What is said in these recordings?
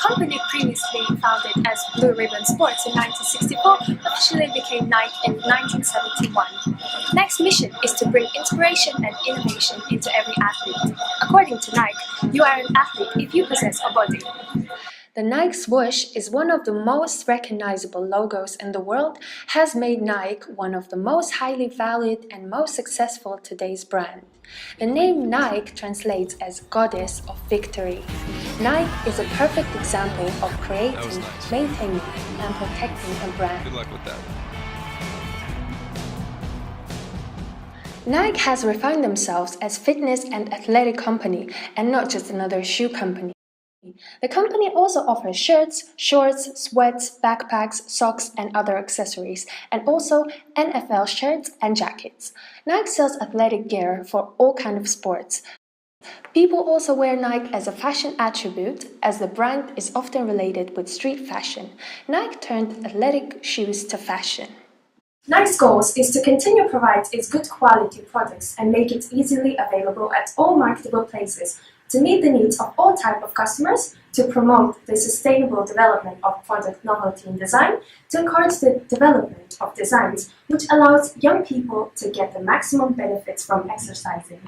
company, previously founded as Blue Ribbon Sports in 1964, officially became Nike in 1971. Nike's mission is to bring inspiration and innovation into every athlete. According to Nike, you are an athlete if you possess a body. The Nike swoosh is one of the most recognizable logos in the world, has made Nike one of the most highly valued and most successful today's brand. The name Nike translates as Goddess of Victory. Nike is a perfect example of creating, maintaining, and protecting a brand. Good luck with that. Nike has refined themselves as fitness and athletic company and not just another shoe company. The company also offers shirts, shorts, sweats, backpacks, socks, and other accessories, and also NFL shirts and jackets. Nike sells athletic gear for all kinds of sports. People also wear Nike as a fashion attribute, as the brand is often related with street fashion. Nike turned athletic shoes to fashion. Nike's goals is to continue to provide its good quality products and make it easily available at all marketable places, to meet the needs of all types of customers, to promote the sustainable development of product novelty and design, to encourage the development of designs which allows young people to get the maximum benefits from exercising.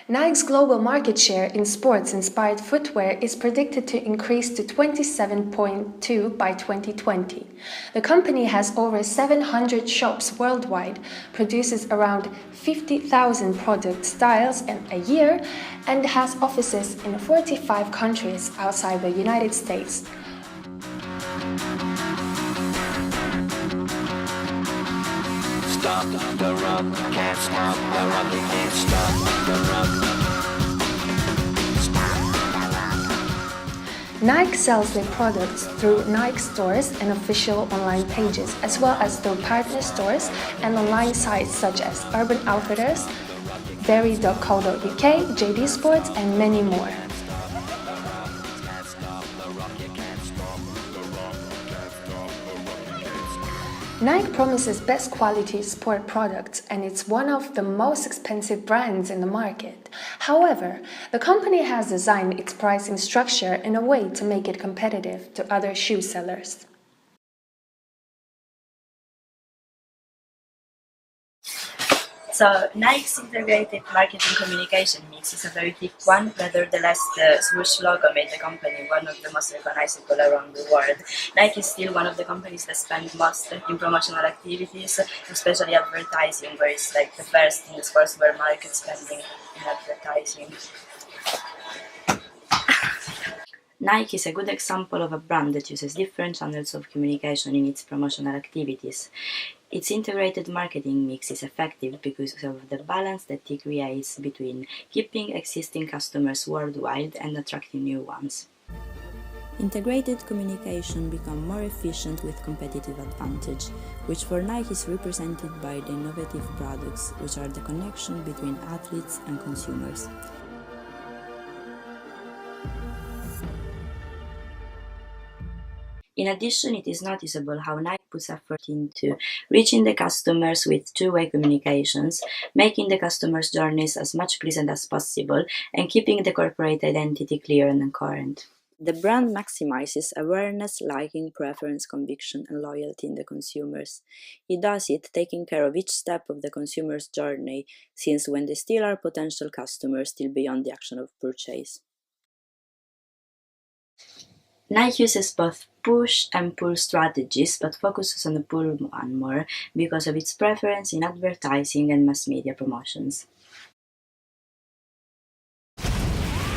Nike's global market share in sports-inspired footwear is predicted to increase to 27.2% by 2020. The company has over 700 shops worldwide, produces around 50,000 product styles a year, and has offices in 45 countries outside the United States. Stop the run, can't stop the run, you can't stop the run. Nike sells their products through Nike stores and official online pages, as well as through partner stores and online sites such as Urban Outfitters, Very.co.uk, JD Sports, and many more. Nike promises best quality sport products, and it's one of the most expensive brands in the market. However, the company has designed its pricing structure in a way to make it competitive to other shoe sellers. So Nike's integrated marketing communication mix is a very big one. Nevertheless, the swoosh logo made the company one of the most recognizable around the world. Nike is still one of the companies that spend most in promotional activities, especially advertising, where it's like the first in the sportswear market spending in advertising. Nike is a good example of a brand that uses different channels of communication in its promotional activities. Its integrated marketing mix is effective because of the balance that it creates between keeping existing customers worldwide and attracting new ones. Integrated communication becomes more efficient with competitive advantage, which for Nike is represented by the innovative products, which are the connection between athletes and consumers. In addition, it is noticeable how Nike puts effort into reaching the customers with two-way communications, making the customers' journeys as much pleasant as possible, and keeping the corporate identity clear and current. The brand maximizes awareness, liking, preference, conviction, and loyalty in the consumers. It does it taking care of each step of the consumer's journey, since when they still are potential customers, still beyond the action of purchase. Nike uses both push and pull strategies, but focuses on the pull one more because of its preference in advertising and mass media promotions.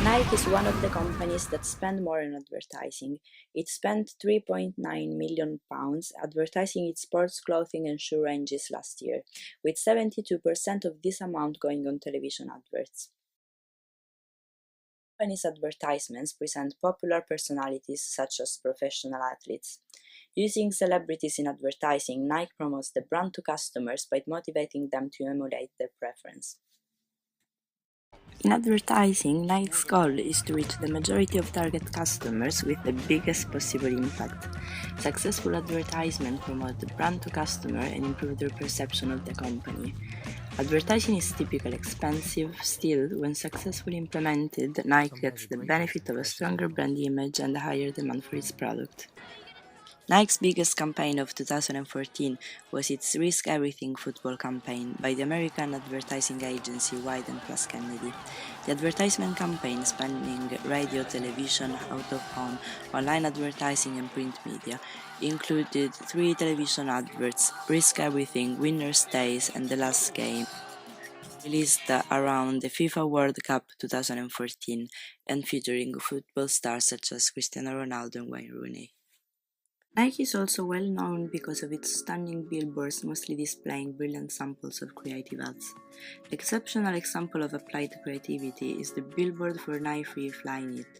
Nike is one of the companies that spend more on advertising. It spent £3.9 million advertising its sports clothing and shoe ranges last year, with 72% of this amount going on television adverts. The company's advertisements present popular personalities such as professional athletes. Using celebrities in advertising, Nike promotes the brand to customers by motivating them to emulate their preference. In advertising, Nike's goal is to reach the majority of target customers with the biggest possible impact. Successful advertisements promote the brand to customer and improve their perception of the company. Advertising is typically expensive, still, when successfully implemented, Nike gets the benefit of a stronger brand image and a higher demand for its product. Nike's biggest campaign of 2014 was its Risk Everything football campaign by the American advertising agency Wyden plus Kennedy. The advertisement campaign, spanning radio, television, out-of-home, online advertising and print media, included 3 television adverts: Risk Everything, Winner Stays and The Last Game, released around the FIFA World Cup 2014 and featuring football stars such as Cristiano Ronaldo and Wayne Rooney. Nike is also well known because of its stunning billboards, mostly displaying brilliant samples of creative ads. An exceptional example of applied creativity is the billboard for Nike Free Flying It,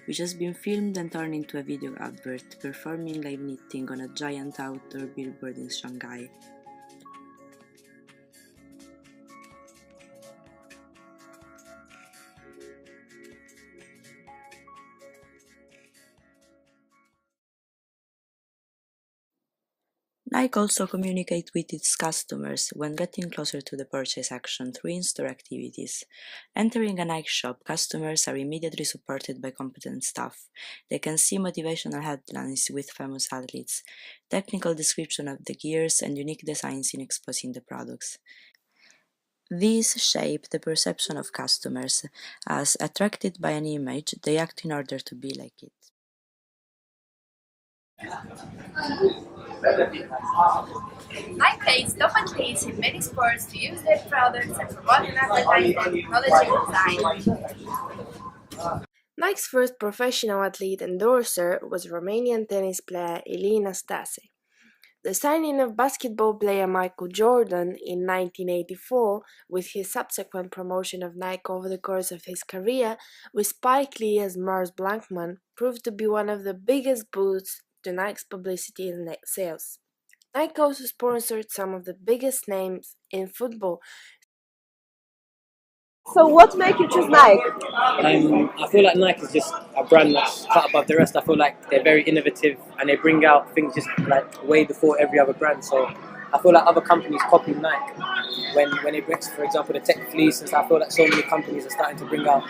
which has been filmed and turned into a video advert, performing live knitting on a giant outdoor billboard in Shanghai. Nike also communicates with its customers when getting closer to the purchase action through in-store activities. Entering a Nike shop, customers are immediately supported by competent staff. They can see motivational headlines with famous athletes, technical description of the gears, and unique designs in exposing the products. These shape the perception of customers, as, attracted by an image, they act in order to be like it. Nike plays top athletes in many sports to use their products and promote and advertise their technology and design. Nike's first professional athlete endorser was Romanian tennis player Irina. The signing of basketball player Michael Jordan in 1984, with his subsequent promotion of Nike over the course of his career, with Spike Lee as Mars Blankman, proved to be one of the biggest boosts to Nike's publicity and net sales. Nike also sponsored some of the biggest names in football. So what made you choose Nike? I feel like Nike is just a brand that's cut above the rest. I feel like they're very innovative and they bring out things just like way before every other brand. So I feel like other companies copy Nike when they bring, for example, the Tech Fleece, and so I feel like so many companies are starting to bring out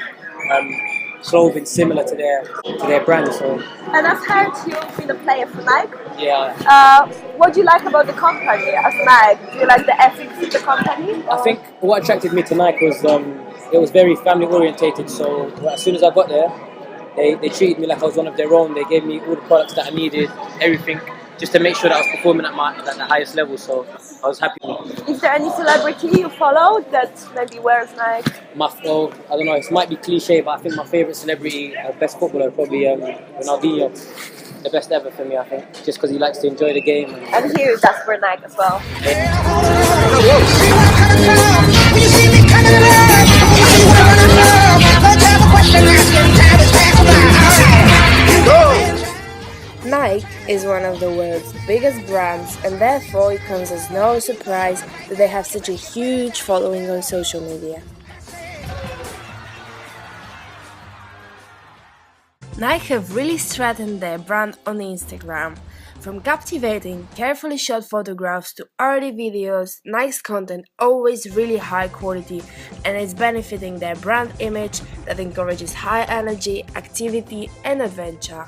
clothing similar to their brand. So. And I've heard you've been a player for Nike. Yeah. What do you like about the company as Nike? Do you like the ethics of the company? I think what attracted me to Nike was it was very family orientated. So as soon as I got there, they treated me like I was one of their own. They gave me all the products that I needed, everything, just to make sure that I was performing at the highest level. So I was happy. Is there any celebrity you follow that maybe wears Nike? I don't know, it might be cliche, but I think my favourite celebrity, best footballer, probably Ronaldinho. The best ever for me, I think, just because he likes to enjoy the game. And here that's for Nike as well. Nike is one of the world's biggest brands, and therefore it comes as no surprise that they have such a huge following on social media. Nike have really strengthened their brand on Instagram. From captivating, carefully shot photographs to arty videos, Nike's content always really high quality, and it's benefiting their brand image that encourages high energy, activity and adventure.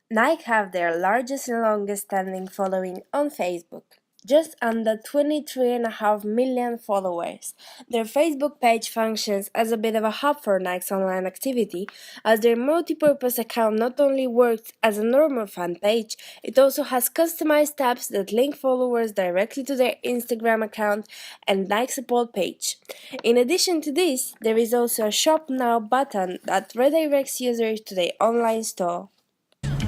Nike have their largest and longest standing following on Facebook, just under 23.5 million followers. Their Facebook page functions as a bit of a hub for Nike's online activity, as their multi-purpose account not only works as a normal fan page, it also has customized tabs that link followers directly to their Instagram account and Nike support page. In addition to this, there is also a Shop Now button that redirects users to their online store.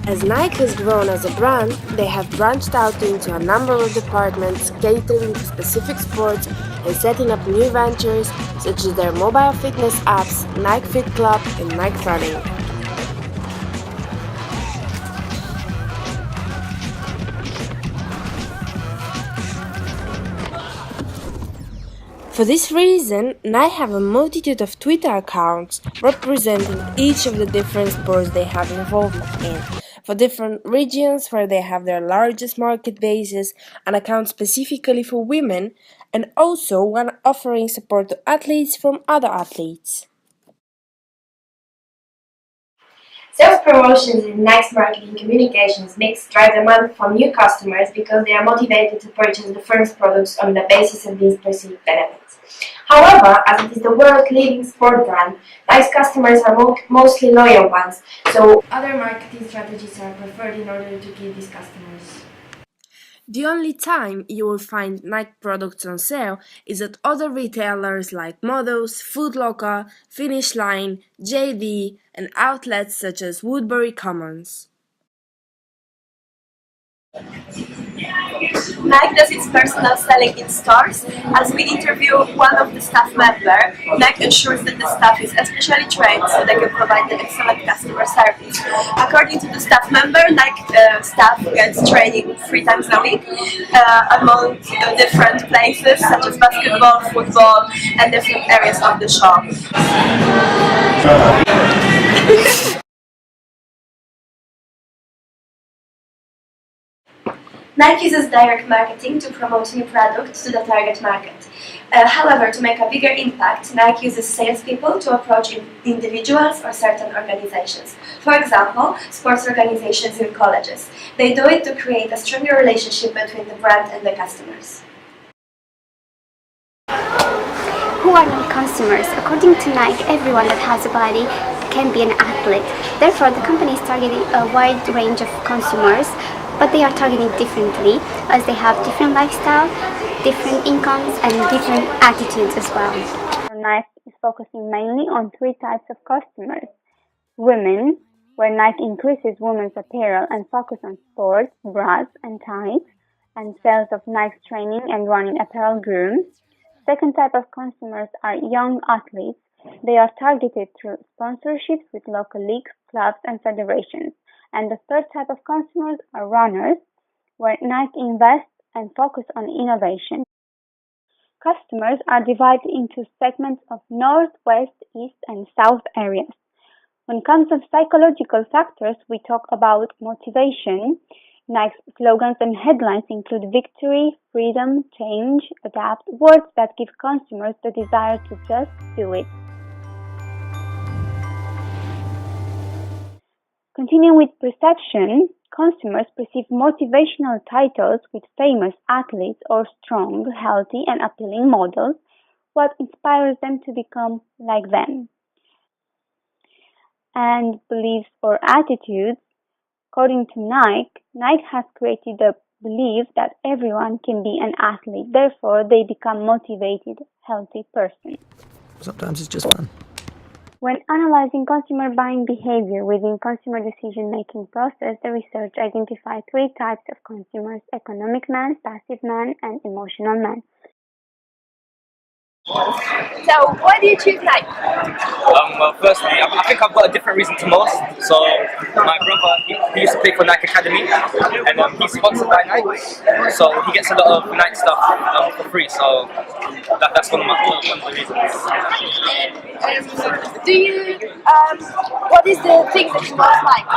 As Nike has grown as a brand, they have branched out into a number of departments catering to specific sports and setting up new ventures such as their mobile fitness apps, Nike Fit Club and Nike Running. For this reason, Nike have a multitude of Twitter accounts representing each of the different sports they have involvement in. for different regions where they have their largest market bases and account specifically for women, and also one offering support to athletes from other athletes. Sales promotions in Nike's marketing communications mix drive demand from new customers because they are motivated to purchase the firm's products on the basis of these perceived benefits. However, as it is the world's leading sport brand, Nike's customers are mostly loyal ones, so other marketing strategies are preferred in order to keep these customers. The only time you will find Nike products on sale is at other retailers like Models, Foot Locker, Finish Line, JD, and outlets such as Woodbury Commons. Nike does its personal selling in stores. As we interview one of the staff members, Nike ensures that the staff is especially trained so they can provide the excellent customer service. According to the staff member, Nike staff gets training 3 times a week among different places such as basketball, football, and different areas of the shop. Nike uses direct marketing to promote new products to the target market. However, to make a bigger impact, Nike uses salespeople to approach individuals or certain organizations. For example, sports organizations in colleges. They do it to create a stronger relationship between the brand and the customers. Who are Nike customers? According to Nike, everyone that has a body can be an athlete. Therefore, the company is targeting a wide range of consumers, but they are targeting differently as they have different lifestyle, different incomes, and different attitudes as well. Nike is focusing mainly on 3 types of customers. Women, where Nike increases women's apparel and focus on sports, bras and tights, and sales of Nike's training and running apparel grooms. Second type of consumers are young athletes. They are targeted through sponsorships with local leagues, clubs and federations. And the third type of consumers are runners, where Nike invests and focus on innovation. Customers are divided into segments of north, west, east and south areas. When it comes to psychological factors, we talk about motivation. Nike's slogans and headlines include victory, freedom, change, adapt, words that give consumers the desire to just do it. Continuing with perception, consumers perceive motivational titles with famous athletes or strong, healthy and appealing models, what inspires them to become like them. And beliefs or attitudes, according to Nike has created the belief that everyone can be an athlete, therefore they become motivated, healthy person. Sometimes it's just fun. When analyzing consumer buying behavior within consumer decision-making process, the research identified 3 types of consumers: economic man, passive man, and emotional man. So, why do you choose Nike? Well, firstly, I think I've got a different reason to most. So, my brother, he used to play for Nike Academy, and he's sponsored by Nike, so he gets a lot of Nike stuff for free. So, that's one of the reasons. Do you? What is the thing that you most like?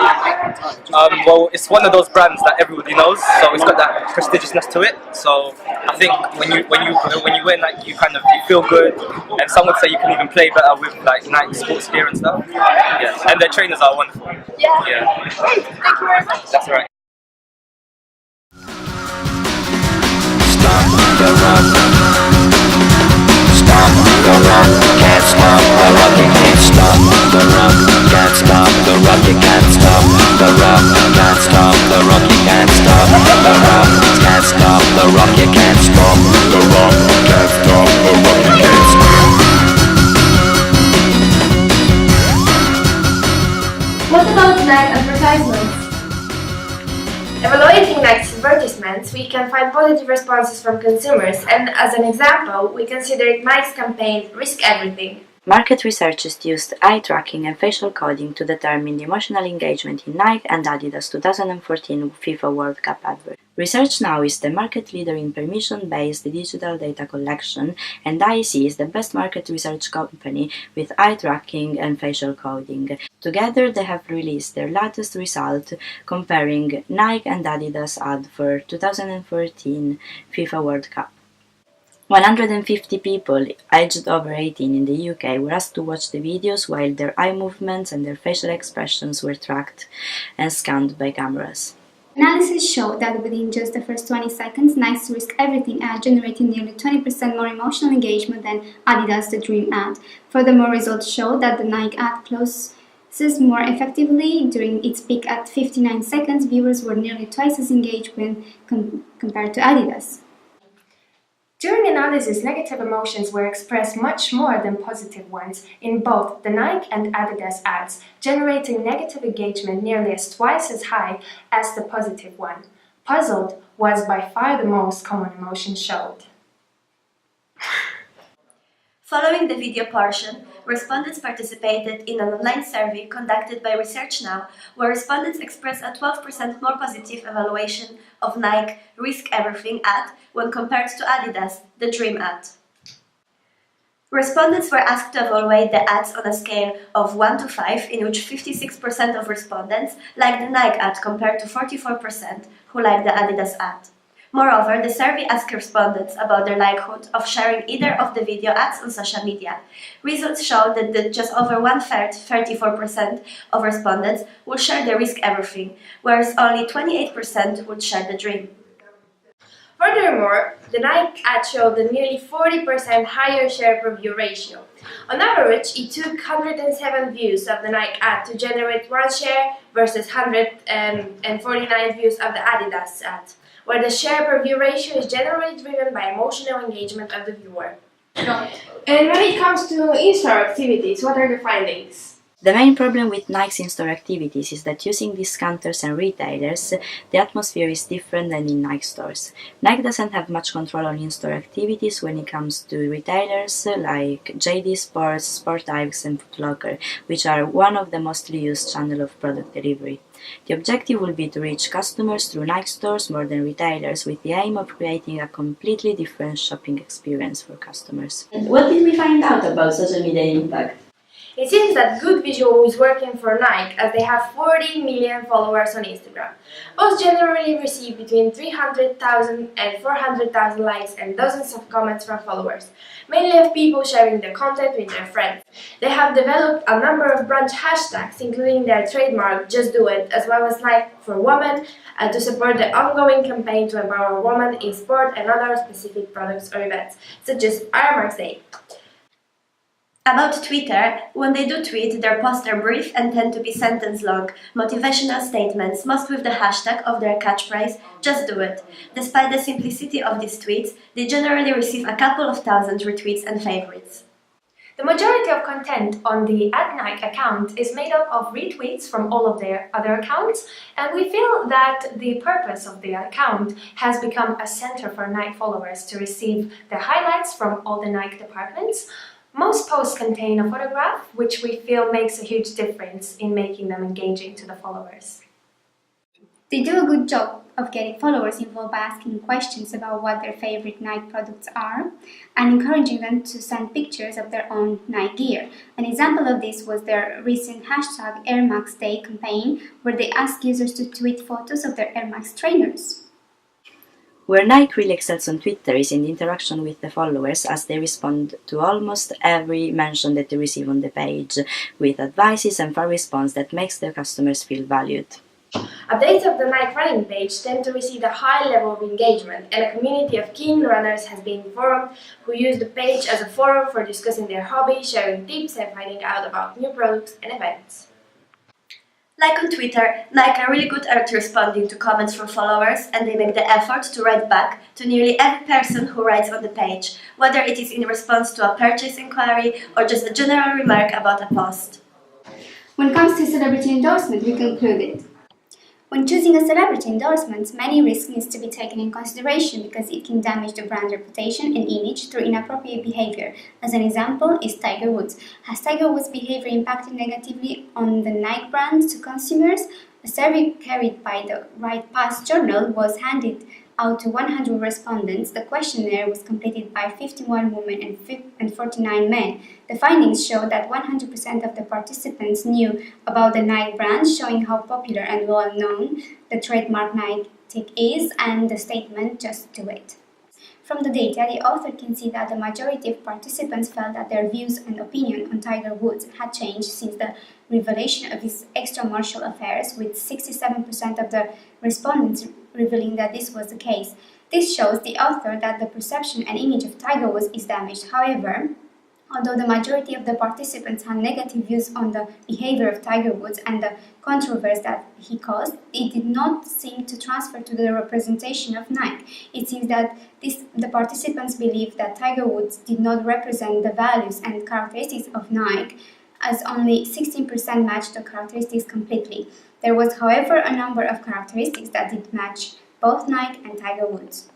Well, it's one of those brands that everybody knows, so it's got that prestigiousness to it. So, I think when you wear Nike, you feel good, and some would say you can even play better with like Nike sports gear and stuff. Yeah, and their trainers are wonderful. Yeah. Yeah. Great. Thank you very much. That's right. Stop the run. Stop the run. Can't stop the rock. You can't stop the run. Can't stop the rock. You can't stop the rock. Can't stop the rock. You can't stop the rock. Can't stop the rock. You can't stop the rock. Can't stop the rock. You can't stop. What about Nike advertisements? Evaluating Nike's advertisements, we can find positive responses from consumers, and as an example, we consider Nike's campaign Risk Everything. Market researchers used eye tracking and facial coding to determine the emotional engagement in Nike and Adidas 2014 FIFA World Cup advert. Research Now is the market leader in permission-based digital data collection, and IEC is the best market research company with eye tracking and facial coding. Together, they have released their latest result comparing Nike and Adidas ad for 2014 FIFA World Cup. 150 people aged over 18 in the UK were asked to watch the videos while their eye movements and their facial expressions were tracked and scanned by cameras. Analysis showed that within just the first 20 seconds, Nike's Risk Everything ad generated nearly 20% more emotional engagement than Adidas' The Dream ad. Furthermore, results showed that the Nike ad closes more effectively. During its peak at 59 seconds, viewers were nearly twice as engaged when compared to Adidas. During analysis, negative emotions were expressed much more than positive ones in both the Nike and Adidas ads, generating negative engagement nearly twice as high as the positive one. Puzzled was by far the most common emotion showed. Following the video portion, respondents participated in an online survey conducted by Research Now, where respondents expressed a 12% more positive evaluation of Nike Risk Everything ad when compared to Adidas The Dream ad. Respondents were asked to evaluate the ads on a scale of 1 to 5, in which 56% of respondents liked the Nike ad compared to 44% who liked the Adidas ad. Moreover, the survey asked respondents about their likelihood of sharing either of the video ads on social media. Results showed that just over one-third, 34% of respondents would share the Risk Everything, whereas only 28% would share the Dream. Furthermore, the Nike ad showed a nearly 40% higher share per view ratio. On average, it took 107 views of the Nike ad to generate one share versus 149 views of the Adidas ad, where the share per view ratio is generally driven by emotional engagement of the viewer. And when it comes to in-store activities, what are the findings? The main problem with Nike's in-store activities is that using discounters and retailers, the atmosphere is different than in Nike stores. Nike doesn't have much control on in-store activities when it comes to retailers like JD Sports, Sport Ike's and Foot Locker, which are one of the mostly used channels of product delivery. The objective will be to reach customers through Nike stores more than retailers, with the aim of creating a completely different shopping experience for customers. And what did we find out about social media impact? It seems that good visual is working for Nike, as they have 40 million followers on Instagram. Posts generally receive between 300,000 and 400,000 likes and dozens of comments from followers, mainly of people sharing their content with their friends. They have developed a number of brand hashtags, including their trademark Just Do It, as well as Nike for Women, to support the ongoing campaign to empower women in sport and other specific products or events, such as Ironman's Day. About Twitter, when they do tweet, their posts are brief and tend to be sentence-long, motivational statements, most with the hashtag of their catchphrase, Just Do It. Despite the simplicity of these tweets, they generally receive a couple of thousand retweets and favorites. The majority of content on the @Nike account is made up of retweets from all of their other accounts, and we feel that the purpose of the account has become a center for Nike followers to receive the highlights from all the Nike departments. Most posts contain a photograph, which we feel makes a huge difference in making them engaging to the followers. They do a good job of getting followers involved by asking questions about what their favorite Nike products are and encouraging them to send pictures of their own Nike gear. An example of this was their recent hashtag Air Max Day campaign, where they asked users to tweet photos of their Air Max trainers. Where Nike really excels on Twitter is in the interaction with the followers, as they respond to almost every mention that they receive on the page, with advices and fair response that makes their customers feel valued. Updates of the Nike running page tend to receive a high level of engagement, and a community of keen runners has been formed who use the page as a forum for discussing their hobby, sharing tips and finding out about new products and events. Like on Twitter, Nike are really good at responding to comments from followers, and they make the effort to write back to nearly every person who writes on the page, whether it is in response to a purchase inquiry or just a general remark about a post. When it comes to celebrity endorsement, we concluded. When choosing a celebrity endorsement, many risks need to be taken in consideration because it can damage the brand reputation and image through inappropriate behavior. As an example is Tiger Woods. Has Tiger Woods' behavior impacted negatively on the Nike brand to consumers? A survey carried by the Right Path Journal was handed Out of 100 respondents, the questionnaire was completed by 51 women and 49 men. The findings show that 100% of the participants knew about the Nike brand, showing how popular and well-known the trademark Nike is, and the statement, "Just do it." From the data, the author can see that the majority of participants felt that their views and opinion on Tiger Woods had changed since the revelation of his extramarital affairs, with 67% of the respondents revealing that this was the case. This shows the author that the perception and image of Tiger Woods is damaged. However, although the majority of the participants had negative views on the behavior of Tiger Woods and the controversy that he caused, it did not seem to transfer to the representation of Nike. It seems that the participants believed that Tiger Woods did not represent the values and characteristics of Nike, as only 16% matched the characteristics completely. There was, however, a number of characteristics that did match both Nike and Tiger Woods.